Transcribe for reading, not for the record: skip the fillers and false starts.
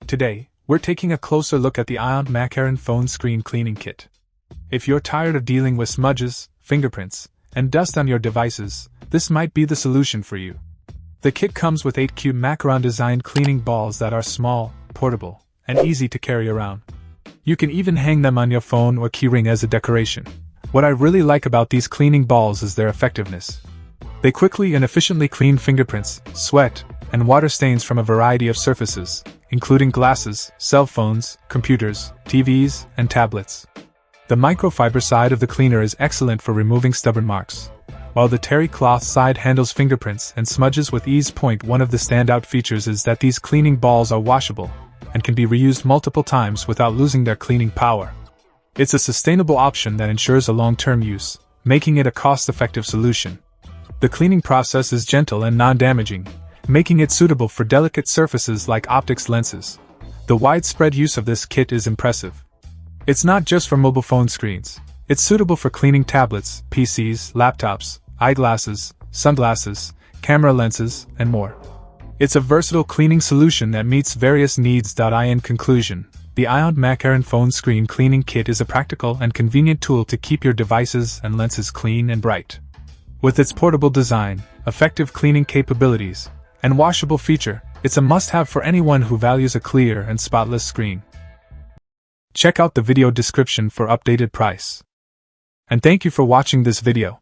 Today, we're taking a closer look at the AIIONP Macaron phone screen cleaning kit. If you're tired of dealing with smudges, fingerprints, and dust on your devices, this might be the solution for you. The kit comes with 8 cute Macaron-designed cleaning balls that are small, portable, and easy to carry around. You can even hang them on your phone or keyring as a decoration. What I really like about these cleaning balls is their effectiveness. They quickly and efficiently clean fingerprints, sweat, and water stains from a variety of surfaces, including glasses, cell phones, computers, TVs, and tablets. The microfiber side of the cleaner is excellent for removing stubborn marks, while the terry cloth side handles fingerprints and smudges with ease. One of the standout features is that these cleaning balls are washable and can be reused multiple times without losing their cleaning power. It's a sustainable option that ensures a long-term use, making it a cost-effective solution. The cleaning process is gentle and non-damaging, making it suitable for delicate surfaces like optics lenses. The widespread use of this kit is impressive. It's not just for mobile phone screens. It's suitable for cleaning tablets, PCs, laptops, eyeglasses, sunglasses, camera lenses, and more. It's a versatile cleaning solution that meets various needs. In conclusion, the AIIONP Macaron phone screen cleaning kit is a practical and convenient tool to keep your devices and lenses clean and bright. With its portable design, effective cleaning capabilities, and washable feature, it's a must-have for anyone who values a clear and spotless screen. Check out the video description for updated price. And thank you for watching this video.